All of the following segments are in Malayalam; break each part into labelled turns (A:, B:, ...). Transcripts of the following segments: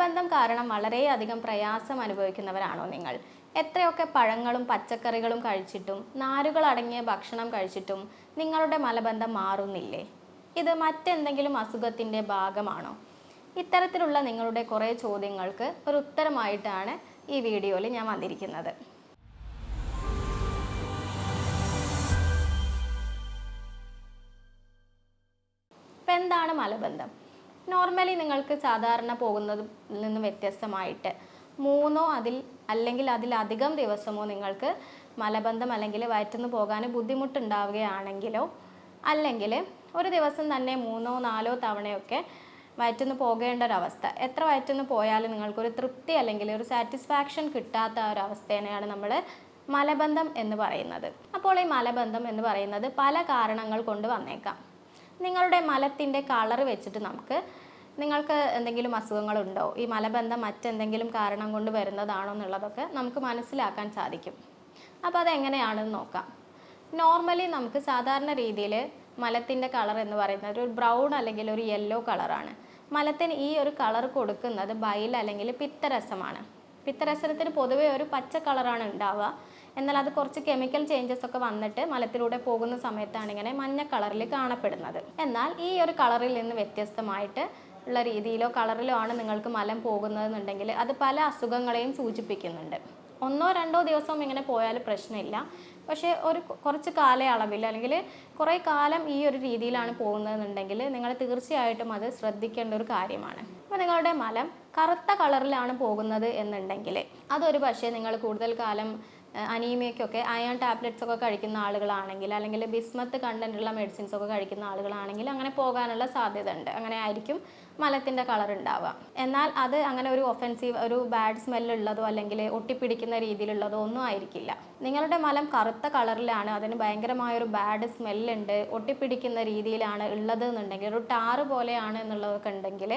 A: മലബന്ധം കാരണം വളരെയധികം പ്രയാസം അനുഭവിക്കുന്നവരാണോ നിങ്ങൾ? എത്രയൊക്കെ പഴങ്ങളും പച്ചക്കറികളും കഴിച്ചിട്ടും നാരുകൾ അടങ്ങിയ ഭക്ഷണം കഴിച്ചിട്ടും നിങ്ങളുടെ മലബന്ധം മാറുന്നില്ലേ? ഇത് മറ്റെന്തെങ്കിലും അസുഖത്തിൻ്റെ ഭാഗമാണോ? ഇത്തരത്തിലുള്ള നിങ്ങളുടെ കുറേ ചോദ്യങ്ങൾക്ക് ഒരു ഉത്തരമായിട്ടാണ് ഈ വീഡിയോയിൽ ഞാൻ വന്നിരിക്കുന്നത്. ഇപ്പം എന്താണ് മലബന്ധം? നോർമലി നിങ്ങൾക്ക് സാധാരണ പോകുന്നതിൽ നിന്ന് വ്യത്യസ്തമായിട്ട് അതിലധികം ദിവസമോ നിങ്ങൾക്ക് മലബന്ധം അല്ലെങ്കിൽ വയറ്റിന്ന് പോകാൻ ബുദ്ധിമുട്ടുണ്ടാവുകയാണെങ്കിലോ അല്ലെങ്കിൽ ഒരു ദിവസം തന്നെ 3-4 തവണയൊക്കെ വയറ്റിന്ന് പോകേണ്ട ഒരവസ്ഥ, എത്ര വയറ്റിന്ന് പോയാലും നിങ്ങൾക്കൊരു തൃപ്തി അല്ലെങ്കിൽ ഒരു സാറ്റിസ്ഫാക്ഷൻ കിട്ടാത്ത ഒരവസ്ഥേനെയാണ് നമ്മൾ മലബന്ധം എന്ന് പറയുന്നത്. അപ്പോൾ ഈ മലബന്ധം എന്ന് പറയുന്നത് പല കാരണങ്ങൾ കൊണ്ട് വന്നേക്കാം. നിങ്ങളുടെ മലത്തിൻ്റെ കളർ വെച്ചിട്ട് നിങ്ങൾക്ക് എന്തെങ്കിലും അസുഖങ്ങളുണ്ടോ, ഈ മലബന്ധം മറ്റെന്തെങ്കിലും കാരണം കൊണ്ട് വരുന്നതാണോ എന്നുള്ളതൊക്കെ നമുക്ക് മനസ്സിലാക്കാൻ സാധിക്കും. അപ്പോൾ അതെങ്ങനെയാണെന്ന് നോക്കാം. നോർമലി നമുക്ക് സാധാരണ രീതിയിൽ മലത്തിൻ്റെ കളർ എന്ന് പറയുന്നത് ഒരു ബ്രൗൺ അല്ലെങ്കിൽ ഒരു യെല്ലോ കളറാണ്. മലത്തിന് ഈ ഒരു കളർ കൊടുക്കുന്നത് ബൈൽ അല്ലെങ്കിൽ പിത്തരസമാണ്. പിത്തരസത്തിന് പൊതുവേ ഒരു പച്ച കളറാണ് ഉണ്ടാവുക. എന്നാൽ അത് കുറച്ച് കെമിക്കൽ ചേഞ്ചസ് ഒക്കെ വന്നിട്ട് മലത്തിലൂടെ പോകുന്ന സമയത്താണ് ഇങ്ങനെ മഞ്ഞ കളറിൽ കാണപ്പെടുന്നത്. എന്നാൽ ഈ ഒരു കളറിൽ നിന്ന് വ്യത്യസ്തമായിട്ട് ഉള്ള രീതിയിലോ കളറിലോ ആണ് നിങ്ങൾക്ക് മലം പോകുന്നതെന്നുണ്ടെങ്കിൽ അത് പല അസുഖങ്ങളെയും സൂചിപ്പിക്കുന്നുണ്ട്. 1-2 ദിവസം ഇങ്ങനെ പോയാൽ പ്രശ്നമില്ല. പക്ഷേ കുറച്ച് കാലയളവിൽ അല്ലെങ്കിൽ കുറേ കാലം ഈ ഒരു രീതിയിലാണ് പോകുന്നതെന്നുണ്ടെങ്കിൽ നിങ്ങൾ തീർച്ചയായിട്ടും അത് ശ്രദ്ധിക്കേണ്ട ഒരു കാര്യമാണ്. അപ്പോൾ നിങ്ങളുടെ മലം കറുത്ത കളറിലാണ് പോകുന്നത് എന്നുണ്ടെങ്കിൽ അതൊരു പക്ഷേ നിങ്ങൾ കൂടുതൽ കാലം അനീമിയക്കൊക്കെ അയൺ ടാബ്ലറ്റ്സ് ഒക്കെ കഴിക്കുന്ന ആളുകളാണെങ്കിൽ അല്ലെങ്കിൽ ബിസ്മത്ത് കണ്ടൻറ്റുള്ള മെഡിസിൻസ് ഒക്കെ കഴിക്കുന്ന ആളുകളാണെങ്കിൽ അങ്ങനെ പോകാനുള്ള സാധ്യത ഉണ്ട്. അങ്ങനെ ആയിരിക്കും മലത്തിൻ്റെ കളർ ഉണ്ടാവുക. എന്നാൽ അത് അങ്ങനെ ഒരു ഒഫെൻസീവ് ഒരു ബാഡ് സ്മെല്ലുള്ളതോ അല്ലെങ്കിൽ ഒട്ടിപ്പിടിക്കുന്ന രീതിയിലുള്ളതോ ഒന്നും ആയിരിക്കില്ല. നിങ്ങളുടെ മലം കറുത്ത കളറിലാണ്, അതിന് ഭയങ്കരമായൊരു ബാഡ് സ്മെല്ലുണ്ട്, ഒട്ടിപ്പിടിക്കുന്ന രീതിയിലാണ് ഉള്ളത് എന്നുണ്ടെങ്കിൽ, ഒരു ടാറ് പോലെയാണ് എന്നുള്ളതൊക്കെ ഉണ്ടെങ്കിൽ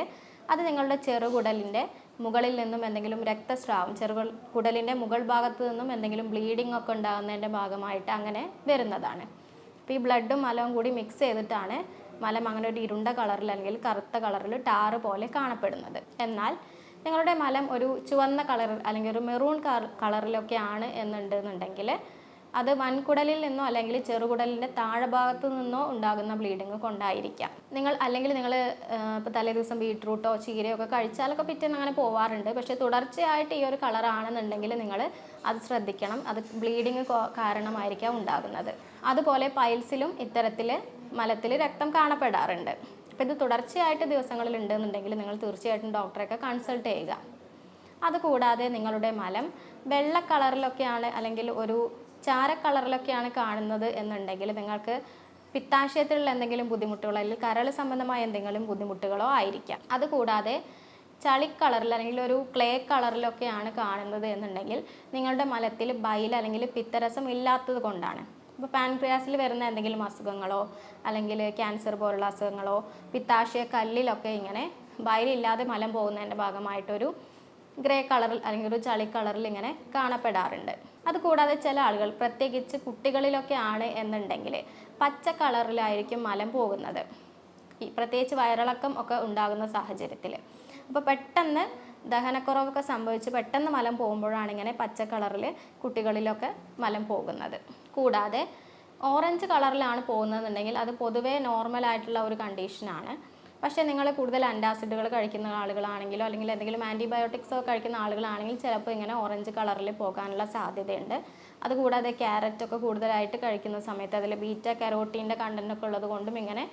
A: അത് നിങ്ങളുടെ ചെറുകുടലിൻ്റെ മുകളിൽ നിന്നും എന്തെങ്കിലും രക്തസ്രാവം, ചെറുകുടലിൻ്റെ മുകൾ ഭാഗത്ത് നിന്നും എന്തെങ്കിലും ബ്ലീഡിംഗ് ഒക്കെ ഉണ്ടാകുന്നതിൻ്റെ ഭാഗമായിട്ട് അങ്ങനെ വരുന്നതാണ്. അപ്പോൾ ഈ ബ്ലഡും മലവും കൂടി മിക്സ് ചെയ്തിട്ടാണ് മലം അങ്ങനെ ഒരു ഇരുണ്ട കളറിൽ അല്ലെങ്കിൽ കറുത്ത കളറിൽ ടാറ് പോലെ കാണപ്പെടുന്നത്. എന്നാൽ നിങ്ങളുടെ മലം ഒരു ചുവന്ന കളറിൽ അല്ലെങ്കിൽ ഒരു മെറൂൺ കളറിലൊക്കെ ആണ് എന്നുണ്ടെന്നുണ്ടെങ്കിൽ അത് വൻകുടലിൽ നിന്നോ അല്ലെങ്കിൽ ചെറുകുടലിൻ്റെ താഴെഭാഗത്തു നിന്നോ ഉണ്ടാകുന്ന ബ്ലീഡിങ് കൊണ്ടായിരിക്കാം. നിങ്ങൾ ഇപ്പോൾ തലേ ദിവസം ബീട്രൂട്ടോ ചീരയോ ഒക്കെ കഴിച്ചാലൊക്കെ പിറ്റേന്ന് അങ്ങനെ പോവാറുണ്ട്. പക്ഷേ തുടർച്ചയായിട്ട് ഈ ഒരു കളറാണെന്നുണ്ടെങ്കിൽ നിങ്ങൾ അത് ശ്രദ്ധിക്കണം, അത് ബ്ലീഡിങ് കാരണമായിരിക്കാം ഉണ്ടാകുന്നത്. അതുപോലെ പൈൽസിലും ഇത്തരത്തിൽ മലത്തിൽ രക്തം കാണപ്പെടാറുണ്ട്. അപ്പോൾ ഇത് തുടർച്ചയായിട്ട് ദിവസങ്ങളിൽ ഉണ്ടെന്നുണ്ടെങ്കിൽ നിങ്ങൾ തീർച്ചയായിട്ടും ഡോക്ടറെയൊക്കെ കൺസൾട്ട് ചെയ്യുക. അതുകൂടാതെ നിങ്ങളുടെ മലം വെള്ള കളറിലൊക്കെയാണ് അല്ലെങ്കിൽ ഒരു ചാര കളറിലൊക്കെയാണ് കാണുന്നത് എന്നുണ്ടെങ്കിൽ നിങ്ങൾക്ക് പിത്താശയത്തിലുള്ള എന്തെങ്കിലും ബുദ്ധിമുട്ടുകളോ അല്ലെങ്കിൽ കരൾ സംബന്ധമായ എന്തെങ്കിലും ബുദ്ധിമുട്ടുകളോ ആയിരിക്കാം. അതുകൂടാതെ ചളി കളറിൽ അല്ലെങ്കിൽ ഒരു ക്ലേ കളറിലൊക്കെയാണ് കാണുന്നത് എന്നുണ്ടെങ്കിൽ നിങ്ങളുടെ മലത്തിൽ ബൈൽ അല്ലെങ്കിൽ പിത്തരസം ഇല്ലാത്തത് കൊണ്ടാണ്. ഇപ്പോൾ പാൻക്രിയാസിൽ വരുന്ന എന്തെങ്കിലും അസുഖങ്ങളോ അല്ലെങ്കിൽ ക്യാൻസർ പോലുള്ള അസുഖങ്ങളോ പിത്താശയ കല്ലിലൊക്കെ ഇങ്ങനെ ബൈലില്ലാതെ മലം പോകുന്നതിൻ്റെ ഭാഗമായിട്ടൊരു ഗ്രേ കളറിൽ അല്ലെങ്കിൽ ഒരു ചളി കളറിൽ ഇങ്ങനെ കാണപ്പെടാറുണ്ട്. അതുകൂടാതെ ചില ആളുകൾ, പ്രത്യേകിച്ച് കുട്ടികളിലൊക്കെ ആണ് എന്നുണ്ടെങ്കിൽ പച്ച കളറിലായിരിക്കും മലം പോകുന്നത്, പ്രത്യേകിച്ച് വയറിളക്കം ഒക്കെ ഉണ്ടാകുന്ന സാഹചര്യത്തിൽ. അപ്പോൾ പെട്ടെന്ന് ദഹനക്കുറവൊക്കെ സംഭവിച്ച് പെട്ടെന്ന് മലം പോകുമ്പോഴാണ് ഇങ്ങനെ പച്ച കളറിൽ കുട്ടികളിലൊക്കെ മലം പോകുന്നത്. കൂടാതെ ഓറഞ്ച് കളറിലാണ് പോകുന്നതെന്നുണ്ടെങ്കിൽ അത് പൊതുവേ നോർമലായിട്ടുള്ള ഒരു കണ്ടീഷനാണ്. പക്ഷേ നിങ്ങൾ കൂടുതൽ ആൻറ്റാസിഡുകൾ കഴിക്കുന്ന ആളുകളാണെങ്കിലോ അല്ലെങ്കിൽ എന്തെങ്കിലും ആൻറ്റിബയോട്ടിക്സോ കഴിക്കുന്ന ആളുകളാണെങ്കിൽ ചിലപ്പോൾ ഇങ്ങനെ ഓറഞ്ച് കളറിൽ പോകാനുള്ള സാധ്യതയുണ്ട്. അതുകൂടാതെ ക്യാരറ്റൊക്കെ കൂടുതലായിട്ട് കഴിക്കുന്ന സമയത്ത് അതിൽ ബീറ്റ കരോട്ടീൻ്റെ കണ്ടൻറ്റൊക്കെ ഉള്ളത് കൊണ്ടും ഇങ്ങനെ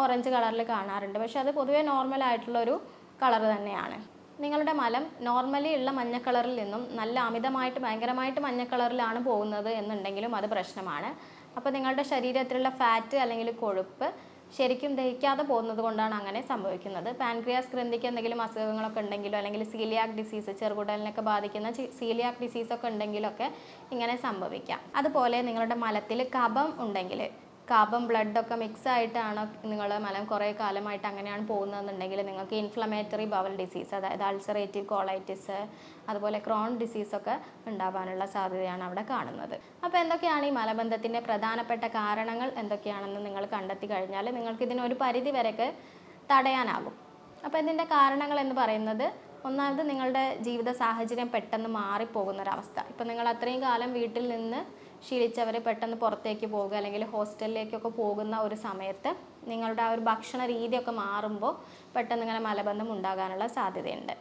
A: ഓറഞ്ച് കളറിൽ കാണാറുണ്ട്. പക്ഷേ അത് പൊതുവേ നോർമലായിട്ടുള്ളൊരു കളർ തന്നെയാണ്. നിങ്ങളുടെ മലം നോർമലി ഉള്ള മഞ്ഞ കളറിൽ നിന്നും നല്ല അമിതമായിട്ട് ഭയങ്കരമായിട്ട് മഞ്ഞ കളറിലാണ് പോകുന്നത് എന്നുണ്ടെങ്കിലും അത് പ്രശ്നമാണ്. അപ്പോൾ നിങ്ങളുടെ ശരീരത്തിലുള്ള ഫാറ്റ് അല്ലെങ്കിൽ കൊഴുപ്പ് ശരിക്കും ദഹിക്കാതെ പോകുന്നത് കൊണ്ടാണ് അങ്ങനെ സംഭവിക്കുന്നത്. പാൻക്രിയാസ് ഗ്രന്ഥിക്ക് എന്തെങ്കിലും അസുഖങ്ങളൊക്കെ ഉണ്ടെങ്കിലോ അല്ലെങ്കിൽ സീലിയാക് ഡിസീസ്, ചെറുകുടലിനൊക്കെ ബാധിക്കുന്ന സീലിയാക് ഡിസീസൊക്കെ ഉണ്ടെങ്കിലൊക്കെ ഇങ്ങനെ സംഭവിക്കാം. അതുപോലെ നിങ്ങളുടെ മലത്തിൽ കഫം ഉണ്ടെങ്കിൽ, കഫം ബ്ലഡൊക്കെ മിക്സ് ആയിട്ടാണ് നിങ്ങളുടെ മലം കുറേ കാലമായിട്ട് അങ്ങനെയാണ് പോകുന്നതെന്നുണ്ടെങ്കിൽ നിങ്ങൾക്ക് ഇൻഫ്ലമേറ്ററി ബവൽ ഡിസീസ്, അതായത് അൾസറേറ്റീവ് കോളൈറ്റിസ്, അതുപോലെ ക്രോൺ ഡിസീസൊക്കെ ഉണ്ടാകാനുള്ള സാധ്യതയാണ് അവിടെ കാണുന്നത്. അപ്പോൾ എന്തൊക്കെയാണ് ഈ മലബന്ധത്തിൻ്റെ പ്രധാനപ്പെട്ട കാരണങ്ങൾ എന്തൊക്കെയാണെന്ന് നിങ്ങൾ കണ്ടെത്തി കഴിഞ്ഞാൽ നിങ്ങൾക്ക് ഇതിനൊരു പരിധി വരെയൊക്കെ തടയാനാകും. അപ്പോൾ ഇതിൻ്റെ കാരണങ്ങൾ എന്ന് പറയുന്നത് ഒന്നാമത് നിങ്ങളുടെ ജീവിത സാഹചര്യം പെട്ടെന്ന് മാറിപ്പോകുന്നൊരവസ്ഥ. ഇപ്പം നിങ്ങൾ അത്രയും കാലം വീട്ടിൽ നിന്ന് ശീലിച്ചവർ പെട്ടെന്ന് പുറത്തേക്ക് പോകുക അല്ലെങ്കിൽ ഹോസ്റ്റലിലേക്കൊക്കെ പോകുന്ന ഒരു സമയത്ത് നിങ്ങളുടെ ആ ഒരു ഭക്ഷണ രീതിയൊക്കെ മാറുമ്പോൾ പെട്ടെന്ന് ഇങ്ങനെ മലബന്ധം ഉണ്ടാകാനുള്ള സാധ്യതയുണ്ട്.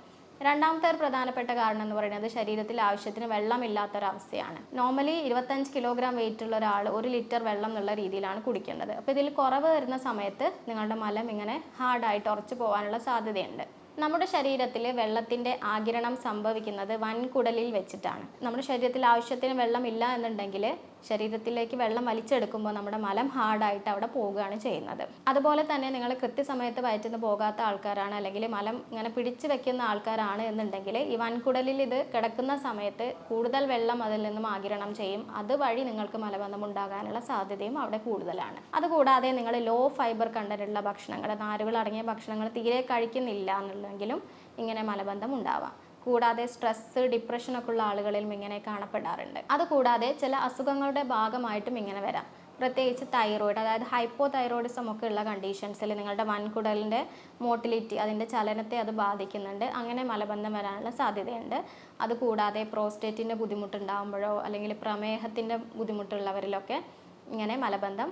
A: രണ്ടാമത്തെ ഒരു പ്രധാനപ്പെട്ട കാരണം എന്ന് പറയുന്നത് ശരീരത്തിൽ ആവശ്യത്തിന് വെള്ളമില്ലാത്തൊരവസ്ഥയാണ്. നോർമലി 25 കിലോഗ്രാം വെയിറ്റ് ഉള്ള ഒരാൾ 1 ലിറ്റർ വെള്ളം എന്നുള്ള രീതിയിലാണ് കുടിക്കേണ്ടത്. അപ്പോൾ ഇതിൽ കുറവ് വരുന്ന സമയത്ത് നിങ്ങളുടെ മലം ഇങ്ങനെ ഹാർഡായിട്ട് ഉറച്ചു പോകാനുള്ള സാധ്യതയുണ്ട്. നമ്മുടെ ശരീരത്തിൽ വെള്ളത്തിൻ്റെ ആഗിരണം സംഭവിക്കുന്നത് വൻകുടലിൽ വെച്ചിട്ടാണ്. നമ്മുടെ ശരീരത്തിൽ ആവശ്യത്തിന് വെള്ളമില്ല എന്നുണ്ടെങ്കിൽ ശരീരത്തിലേക്ക് വെള്ളം വലിച്ചെടുക്കുമ്പോൾ നമ്മുടെ മലം ഹാർഡായിട്ട് അവിടെ പോവുകയാണ് ചെയ്യുന്നത്. അതുപോലെ തന്നെ നിങ്ങൾ കൃത്യസമയത്ത് വയറ്റിന്ന് പോകാത്ത ആൾക്കാരാണ് അല്ലെങ്കിൽ മലം ഇങ്ങനെ പിടിച്ചു വെക്കുന്ന ആൾക്കാരാണ് എന്നുണ്ടെങ്കിൽ ഈ വൻകുടലിൽ ഇത് കിടക്കുന്ന സമയത്ത് കൂടുതൽ വെള്ളം അതിൽ നിന്നും ആഗിരണം ചെയ്യും. അതുവഴി നിങ്ങൾക്ക് മലബന്ധം ഉണ്ടാകാനുള്ള സാധ്യതയും അവിടെ കൂടുതലാണ്. അതുകൂടാതെ നിങ്ങൾ ലോ ഫൈബർ കണ്ടന്റുള്ള ഭക്ഷണങ്ങൾ, നാരുകൾ അടങ്ങിയ ഭക്ഷണങ്ങൾ തീരെ കഴിക്കുന്നില്ല എന്നുണ്ടെങ്കിലും ഇങ്ങനെ മലബന്ധം ഉണ്ടാവാം. കൂടാതെ സ്ട്രെസ്, ഡിപ്രഷനൊക്കെ ഉള്ള ആളുകളിലും ഇങ്ങനെ കാണപ്പെടാറുണ്ട്. അതുകൂടാതെ ചില അസുഖങ്ങളുടെ ഭാഗമായിട്ടും ഇങ്ങനെ വരാം. പ്രത്യേകിച്ച് തൈറോയിഡ്, അതായത് ഹൈപ്പോ തൈറോയിഡിസം ഒക്കെ ഉള്ള കണ്ടീഷൻസിൽ നിങ്ങളുടെ വൻകുടലിൻ്റെ മോട്ടിലിറ്റി, അതിൻ്റെ ചലനത്തെ അത് ബാധിക്കുന്നുണ്ട്. അങ്ങനെ മലബന്ധം വരാനുള്ള സാധ്യതയുണ്ട്. അതുകൂടാതെ പ്രോസ്റ്റേറ്റിൻ്റെ ബുദ്ധിമുട്ടുണ്ടാകുമ്പോഴോ അല്ലെങ്കിൽ പ്രമേഹത്തിൻ്റെ ബുദ്ധിമുട്ടുള്ളവരിലൊക്കെ ഇങ്ങനെ മലബന്ധം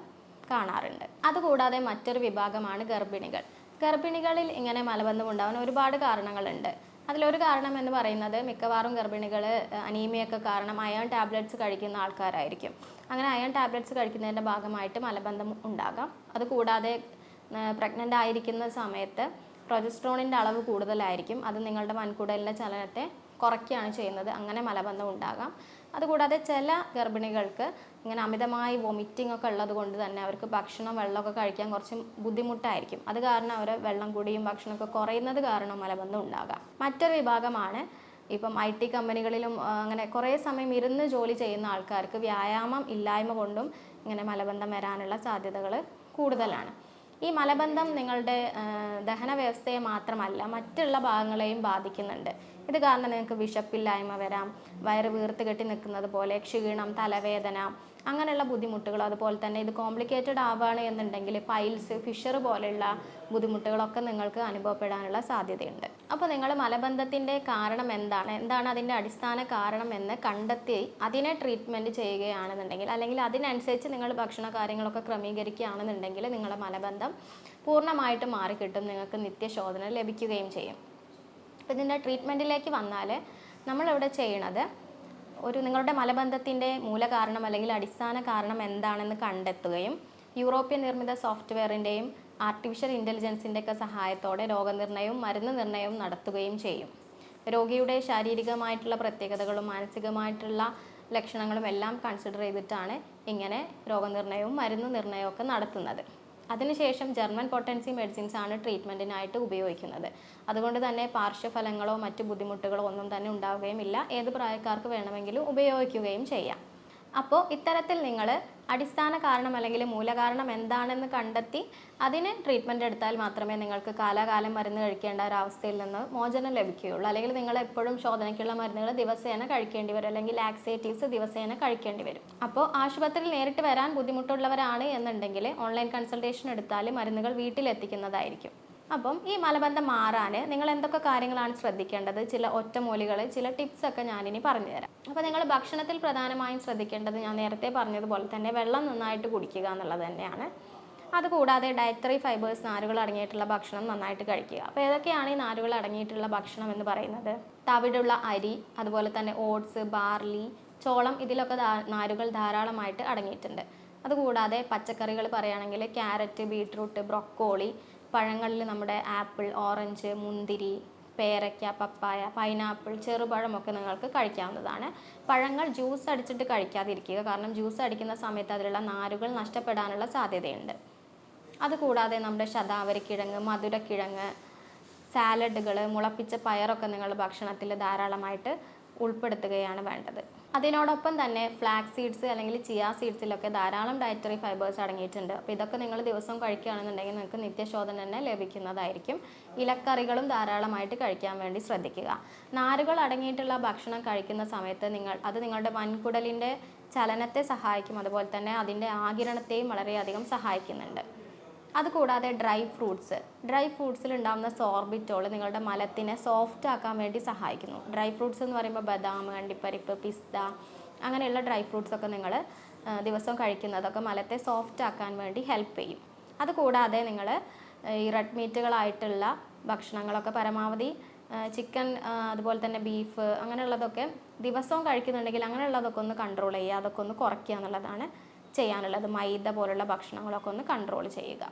A: കാണാറുണ്ട്. അതുകൂടാതെ മറ്റൊരു വിഭാഗമാണ് ഗർഭിണികൾ. ഗർഭിണികളിൽ ഇങ്ങനെ മലബന്ധം ഉണ്ടാകാൻ ഒരുപാട് കാരണങ്ങളുണ്ട്. അതിലൊരു കാരണം എന്ന് പറയുന്നത് മിക്കവാറും ഗർഭിണികൾ അനീമിയൊക്കെ കാരണം അയൺ ടാബ്ലറ്റ്സ് കഴിക്കുന്ന ആൾക്കാരായിരിക്കും. അങ്ങനെ അയൺ ടാബ്ലറ്റ്സ് കഴിക്കുന്നതിൻ്റെ ഭാഗമായിട്ട് മലബന്ധം ഉണ്ടാകാം. അതുകൂടാതെ പ്രഗ്നൻ്റ് ആയിരിക്കുന്ന സമയത്ത് പ്രൊജസ്ട്രോണിൻ്റെ അളവ് കൂടുതലായിരിക്കും. അത് നിങ്ങളുടെ വൻകുടലിൻ്റെ ചലനത്തെ കുറയ്ക്കുകയാണ് ചെയ്യുന്നത്. അങ്ങനെ മലബന്ധം ഉണ്ടാകാം. അതുകൂടാതെ ചില ഗർഭിണികൾക്ക് ഇങ്ങനെ അമിതമായി വൊമിറ്റിംഗ് ഒക്കെ ഉള്ളത് കൊണ്ട് തന്നെ അവർക്ക് ഭക്ഷണം, വെള്ളമൊക്കെ കഴിക്കാൻ കുറച്ച് ബുദ്ധിമുട്ടായിരിക്കും. അത് കാരണം അവർ വെള്ളം കുടിയും ഭക്ഷണമൊക്കെ കുറയുന്നത് കാരണം മലബന്ധം ഉണ്ടാകാം. മറ്റൊരു വിഭാഗമാണ് ഇപ്പം IT കമ്പനികളിലും അങ്ങനെ കുറേ സമയം ഇരുന്ന് ജോലി ചെയ്യുന്ന ആൾക്കാർക്ക് വ്യായാമം ഇല്ലായ്മ കൊണ്ടും ഇങ്ങനെ മലബന്ധം വരാനുള്ള സാധ്യതകൾ കൂടുതലാണ്. ഈ മലബന്ധം നിങ്ങളുടെ ദഹന വ്യവസ്ഥയെ മാത്രമല്ല മറ്റുള്ള ഭാഗങ്ങളെയും ബാധിക്കുന്നുണ്ട്. ഇത് കാരണം നിങ്ങൾക്ക് വിശപ്പില്ലായ്മ വരാം, വയറ് വീർത്ത് കെട്ടി നിൽക്കുന്നത് പോലെ, ക്ഷീണം, തലവേദന, അങ്ങനെയുള്ള ബുദ്ധിമുട്ടുകൾ. അതുപോലെ തന്നെ ഇത് കോംപ്ലിക്കേറ്റഡ് ആവുകയാണ് എന്നുണ്ടെങ്കിൽ പൈൽസ്, ഫിഷർ പോലെയുള്ള ബുദ്ധിമുട്ടുകളൊക്കെ നിങ്ങൾക്ക് അനുഭവപ്പെടാനുള്ള സാധ്യതയുണ്ട്. അപ്പോൾ നിങ്ങൾ മലബന്ധത്തിൻ്റെ കാരണം എന്താണ് അതിൻ്റെ അടിസ്ഥാന കാരണം എന്ന് കണ്ടെത്തി അതിനെ ട്രീറ്റ്മെൻറ്റ് ചെയ്യുകയാണെന്നുണ്ടെങ്കിൽ അല്ലെങ്കിൽ അതിനനുസരിച്ച് നിങ്ങൾ ഭക്ഷണ കാര്യങ്ങളൊക്കെ ക്രമീകരിക്കുകയാണെന്നുണ്ടെങ്കിൽ നിങ്ങളുടെ മലബന്ധം പൂർണ്ണമായിട്ട് മാറിക്കിട്ടും. നിങ്ങൾക്ക് നിത്യശോധന ലഭിക്കുകയും ചെയ്യും. അപ്പോൾ ഇതിൻ്റെ ട്രീറ്റ്മെൻറ്റിലേക്ക് വന്നാൽ നമ്മളിവിടെ ചെയ്യണത് നിങ്ങളുടെ മലബന്ധത്തിൻ്റെ മൂലകാരണം അല്ലെങ്കിൽ അടിസ്ഥാന കാരണം എന്താണെന്ന് കണ്ടെത്തുകയും യൂറോപ്യൻ നിർമ്മിത സോഫ്റ്റ്വെയറിൻ്റെയും ആർട്ടിഫിഷ്യൽ ഇൻ്റലിജൻസിൻ്റെയൊക്കെ സഹായത്തോടെ രോഗനിർണയവും മരുന്ന് നിർണയവും നടത്തുകയും ചെയ്യും. രോഗിയുടെ ശാരീരികമായിട്ടുള്ള പ്രത്യേകതകളും മാനസികമായിട്ടുള്ള ലക്ഷണങ്ങളും എല്ലാം കൺസിഡർ ചെയ്തിട്ടാണ് ഇങ്ങനെ രോഗനിർണയവും മരുന്ന് നിർണയവും ഒക്കെ നടത്തുന്നത്. അതിനുശേഷം ജർമ്മൻ പൊട്ടൻസി മെഡിസിൻസ് ആണ് ട്രീറ്റ്മെൻറ്റിനായിട്ട് ഉപയോഗിക്കുന്നത്. അതുകൊണ്ട് തന്നെ പാർശ്വഫലങ്ങളോ മറ്റു ബുദ്ധിമുട്ടുകളോ ഒന്നും തന്നെ ഉണ്ടാവുകയും ഇല്ല. ഏത് പ്രായക്കാർക്ക് വേണമെങ്കിലും ഉപയോഗിക്കുകയും ചെയ്യാം. അപ്പോൾ ഇത്തരത്തിൽ നിങ്ങൾ അടിസ്ഥാന കാരണം അല്ലെങ്കിൽ മൂലകാരണം എന്താണെന്ന് കണ്ടെത്തി അതിന് ട്രീറ്റ്മെൻറ്റ് എടുത്താൽ മാത്രമേ നിങ്ങൾക്ക് കാലാകാലം മരുന്ന് കഴിക്കേണ്ട ഒരവസ്ഥയിൽ നിന്ന് മോചനം ലഭിക്കുകയുള്ളൂ. അല്ലെങ്കിൽ നിങ്ങൾ എപ്പോഴും ശോധനയ്ക്കുള്ള മരുന്നുകൾ ദിവസേന കഴിക്കേണ്ടി വരും, അല്ലെങ്കിൽ ലാക്സേറ്റീവ്സ് ദിവസേന കഴിക്കേണ്ടി വരും. അപ്പോൾ ആശുപത്രിയിൽ നേരിട്ട് വരാൻ ബുദ്ധിമുട്ടുള്ളവരാണ് എന്നുണ്ടെങ്കിൽ ഓൺലൈൻ കൺസൾട്ടേഷൻ എടുത്താൽ മരുന്നുകൾ വീട്ടിലെത്തിക്കുന്നതായിരിക്കും. അപ്പം ഈ മലബന്ധം മാറാൻ നിങ്ങൾ എന്തൊക്കെ കാര്യങ്ങളാണ് ശ്രദ്ധിക്കേണ്ടത്, ചില ഒറ്റമൂലികൾ, ചില ടിപ്സൊക്കെ ഞാനിനി പറഞ്ഞു തരാം. അപ്പോൾ നിങ്ങൾ ഭക്ഷണത്തിൽ പ്രധാനമായും ശ്രദ്ധിക്കേണ്ടത് ഞാൻ നേരത്തെ പറഞ്ഞതുപോലെ തന്നെ വെള്ളം നന്നായിട്ട് കുടിക്കുക എന്നുള്ളത് തന്നെയാണ്. അതുകൂടാതെ ഡയറ്ററി ഫൈബേഴ്സ്, നാരുകൾ അടങ്ങിയിട്ടുള്ള ഭക്ഷണം നന്നായിട്ട് കഴിക്കുക. അപ്പോൾ ഏതൊക്കെയാണ് ഈ നാരുകൾ അടങ്ങിയിട്ടുള്ള ഭക്ഷണം എന്ന് പറയുന്നത്? തവിടുള്ള അരി, അതുപോലെ തന്നെ ഓട്സ്, ബാർലി, ചോളം, ഇതിലൊക്കെ നാരുകൾ ധാരാളമായിട്ട് അടങ്ങിയിട്ടുണ്ട്. അതുകൂടാതെ പച്ചക്കറികൾ പറയുകയാണെങ്കിൽ ക്യാരറ്റ്, ബീട്രൂട്ട്, ബ്രൊക്കോളി, പഴങ്ങളിൽ നമ്മുടെ ആപ്പിൾ, ഓറഞ്ച്, മുന്തിരി, പേരയ്ക്ക, പപ്പായ, പൈനാപ്പിൾ, ചെറുപഴമൊക്കെ നിങ്ങൾക്ക് കഴിക്കാവുന്നതാണ്. പഴങ്ങൾ ജ്യൂസ് അടിച്ചിട്ട് കഴിക്കാതിരിക്കുക, കാരണം ജ്യൂസ് അടിക്കുന്ന സമയത്ത് അതിലുള്ള നാരുകൾ നഷ്ടപ്പെടാനുള്ള സാധ്യതയുണ്ട്. അതുകൂടാതെ നമ്മുടെ ശതാവരിക്കിഴങ്ങ്, മധുരക്കിഴങ്ങ്, സാലഡുകൾ, മുളപ്പിച്ച പയറൊക്കെ നിങ്ങൾ ഭക്ഷണത്തിൽ ധാരാളമായിട്ട് ഉൾപ്പെടുത്തുകയാണ് വേണ്ടത്. അതിനോടൊപ്പം തന്നെ ഫ്ലാക്സ് സീഡ്സ് അല്ലെങ്കിൽ ചിയ സീഡ്സിലൊക്കെ ധാരാളം ഡയറ്ററി ഫൈബേഴ്സ് അടങ്ങിയിട്ടുണ്ട്. അപ്പോൾ ഇതൊക്കെ നിങ്ങൾ ദിവസം കഴിക്കുകയാണെന്നുണ്ടെങ്കിൽ നിങ്ങൾക്ക് നിത്യശോധന തന്നെ ലഭിക്കുന്നതായിരിക്കും. ഇലക്കറികളും ധാരാളമായിട്ട് കഴിക്കാൻ വേണ്ടി ശ്രദ്ധിക്കുക. നാരുകൾ അടങ്ങിയിട്ടുള്ള ഭക്ഷണം കഴിക്കുന്ന സമയത്ത് അത് നിങ്ങളുടെ വൻകുടലിൻ്റെ ചലനത്തെ സഹായിക്കും. അതുപോലെ തന്നെ അതിൻ്റെ ആഗിരണത്തെയും വളരെയധികം സഹായിക്കുന്നുണ്ട്. അതുകൂടാതെ ഡ്രൈ ഫ്രൂട്ട്സിൽ ഉണ്ടാകുന്ന സോർബിറ്റോൾ നിങ്ങളുടെ മലത്തിനെ സോഫ്റ്റ് ആക്കാൻ വേണ്ടി സഹായിക്കുന്നു. ഡ്രൈ ഫ്രൂട്ട്സ് എന്ന് പറയുമ്പോൾ ബദാം, അണ്ടിപ്പരിപ്പ്, പിസ്ത അങ്ങനെയുള്ള ഡ്രൈ ഫ്രൂട്ട്സ് ഒക്കെ നിങ്ങൾ ദിവസവും കഴിക്കുന്നതൊക്കെ മലത്തെ സോഫ്റ്റ് ആക്കാൻ വേണ്ടി ഹെൽപ്പ് ചെയ്യും. അതുകൂടാതെ നിങ്ങൾ ഈ റെഡ് മീറ്റുകളായിട്ടുള്ള ഭക്ഷണങ്ങളൊക്കെ പരമാവധി ചിക്കൻ, അതുപോലെ തന്നെ ബീഫ് അങ്ങനെയുള്ളതൊക്കെ ദിവസവും കഴിക്കുന്നുണ്ടെങ്കിൽ അങ്ങനെയുള്ളതൊക്കെ ഒന്ന് കൺട്രോൾ ചെയ്യുക, അതൊക്കെ ഒന്ന് കുറയ്ക്കുക എന്നുള്ളതാണ് ചെയ്യാനുള്ളത്. മൈദ പോലുള്ള ഭക്ഷണങ്ങളൊക്കെ ഒന്ന് കൺട്രോൾ ചെയ്യുക.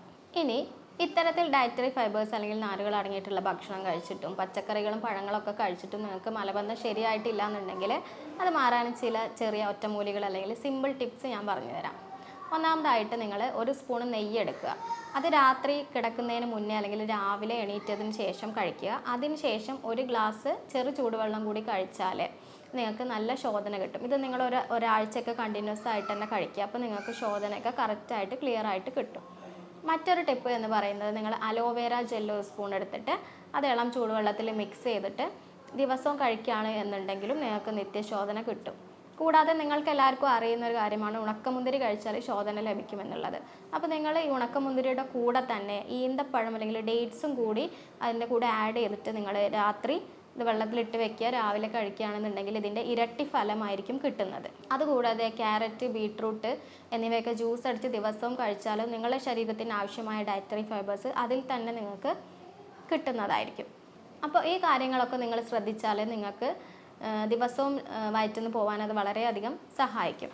A: ഇനി ഇത്തരത്തിൽ ഡയറ്ററി ഫൈബേഴ്സ് അല്ലെങ്കിൽ നാരുകൾ അടങ്ങിയിട്ടുള്ള ഭക്ഷണം കഴിച്ചിട്ടും പച്ചക്കറികളും പഴങ്ങളൊക്കെ കഴിച്ചിട്ടും നിങ്ങൾക്ക് മലബന്ധം ശരിയായിട്ടില്ല എന്നുണ്ടെങ്കിൽ അത് മാറാൻ ചില ചെറിയ ഒറ്റമൂലികൾ അല്ലെങ്കിൽ സിമ്പിൾ ടിപ്സ് ഞാൻ പറഞ്ഞു തരാം. ഒന്നാമതായിട്ട് നിങ്ങൾ ഒരു സ്പൂൺ നെയ്യ് എടുക്കുക. അത് രാത്രി കിടക്കുന്നതിന് മുന്നേ അല്ലെങ്കിൽ രാവിലെ എണീറ്റതിന് ശേഷം കഴിക്കുക. അതിന് ശേഷം ഒരു ഗ്ലാസ് ചെറു ചൂടുവെള്ളം കൂടി കഴിച്ചാൽ നിങ്ങൾക്ക് നല്ല ശോധന കിട്ടും. ഇത് നിങ്ങൾ ഒരാഴ്ചയൊക്കെ കണ്ടിന്യൂസ് ആയിട്ട് തന്നെ കഴിക്കുക. അപ്പോൾ നിങ്ങൾക്ക് ശോധനയൊക്കെ കറക്റ്റായിട്ട് ക്ലിയർ ആയിട്ട് കിട്ടും. മറ്റൊരു ടിപ്പ് എന്ന് പറയുന്നത്, നിങ്ങൾ അലോവേര ജെല്ല് ഒരു സ്പൂൺ എടുത്തിട്ട് അത് ഇളം ചൂടുവെള്ളത്തിൽ മിക്സ് ചെയ്തിട്ട് ദിവസവും കഴിക്കുകയാണ് എന്നുണ്ടെങ്കിലും നിങ്ങൾക്ക് നിത്യശോധന കിട്ടും. കൂടാതെ നിങ്ങൾക്ക് എല്ലാവർക്കും അറിയുന്ന ഒരു കാര്യമാണ് ഉണക്കമുന്തിരി കഴിച്ചാൽ ശോധന ലഭിക്കുമെന്നുള്ളത്. അപ്പോൾ നിങ്ങൾ ഈ ഉണക്കമുന്തിരിയുടെ കൂടെ തന്നെ ഈന്തപ്പഴം അല്ലെങ്കിൽ ഡേറ്റ്സും കൂടി അതിൻ്റെ കൂടെ ആഡ് ചെയ്തിട്ട് നിങ്ങൾ രാത്രി ഇത് വെള്ളത്തിലിട്ട് വെക്കുക, രാവിലെ കഴിക്കുകയാണെന്നുണ്ടെങ്കിൽ ഇതിൻ്റെ ഇരട്ടി ഫലമായിരിക്കും കിട്ടുന്നത്. അതുകൂടാതെ ക്യാരറ്റ്, ബീട്രൂട്ട് എന്നിവയൊക്കെ ജ്യൂസ് അടിച്ച് ദിവസവും കഴിച്ചാലും നിങ്ങളുടെ ശരീരത്തിന് ആവശ്യമായ ഡയറ്ററി ഫൈബേഴ്സ് അതിൽ തന്നെ നിങ്ങൾക്ക് കിട്ടുന്നതായിരിക്കും. അപ്പോൾ ഈ കാര്യങ്ങളൊക്കെ നിങ്ങൾ ശ്രദ്ധിച്ചാൽ നിങ്ങൾക്ക് ദിവസവും വയറ്റിന്ന് പോകാൻ അത് വളരെയധികം സഹായിക്കും.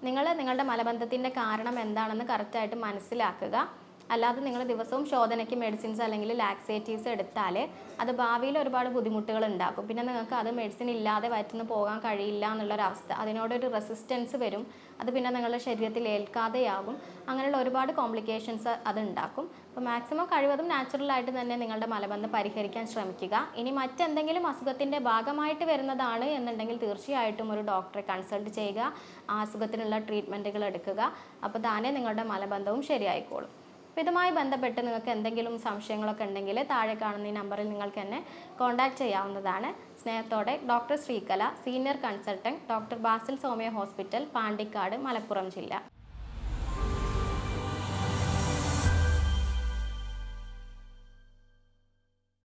A: നിങ്ങളുടെ മലബന്ധത്തിൻ്റെ കാരണം എന്താണെന്ന് കറക്റ്റായിട്ട് മനസ്സിലാക്കുക. അല്ലാതെ നിങ്ങൾ ദിവസവും ശോധനയ്ക്ക് മെഡിസിൻസ് അല്ലെങ്കിൽ ലാക്സേറ്റീവ്സ് എടുത്താൽ അത് ഭാവിയിൽ ഒരുപാട് ബുദ്ധിമുട്ടുകൾ ഉണ്ടാക്കും. പിന്നെ നിങ്ങൾക്ക് അത് മെഡിസിൻ ഇല്ലാതെ വയറ്റിന്ന് പോകാൻ കഴിയില്ല എന്നുള്ളൊരവസ്ഥ, അതിനോടൊരു റെസിസ്റ്റൻസ് വരും. അത് പിന്നെ നിങ്ങളുടെ ശരീരത്തിൽ ഏൽക്കാതെയാകും. അങ്ങനെയുള്ള ഒരുപാട് കോംപ്ലിക്കേഷൻസ് അത് ഉണ്ടാക്കും. അപ്പോൾ മാക്സിമം കഴിവതും നാച്ചുറലായിട്ട് തന്നെ നിങ്ങളുടെ മലബന്ധം പരിഹരിക്കാൻ ശ്രമിക്കുക. ഇനി മറ്റെന്തെങ്കിലും അസുഖത്തിൻ്റെ ഭാഗമായിട്ട് വരുന്നതാണ് എന്നുണ്ടെങ്കിൽ തീർച്ചയായിട്ടും ഒരു ഡോക്ടറെ കൺസൾട്ട് ചെയ്യുക, ആ അസുഖത്തിനുള്ള ട്രീറ്റ്മെൻറ്റുകൾ എടുക്കുക. അപ്പോൾ താനേ നിങ്ങളുടെ മലബന്ധവും ശരിയായിക്കോളും. അപ്പോൾ ഇതുമായി ബന്ധപ്പെട്ട് നിങ്ങൾക്ക് എന്തെങ്കിലും സംശയങ്ങളൊക്കെ ഉണ്ടെങ്കിൽ താഴെ കാണുന്ന ഈ നമ്പറിൽ നിങ്ങൾക്ക് എന്നെ കോൺടാക്റ്റ് ചെയ്യാവുന്നതാണ്. സ്നേഹത്തോടെ doctor Sreekala, senior consultant, doctor Basil Somaya hospital, Pandikkad, Malappuram ജില്ല.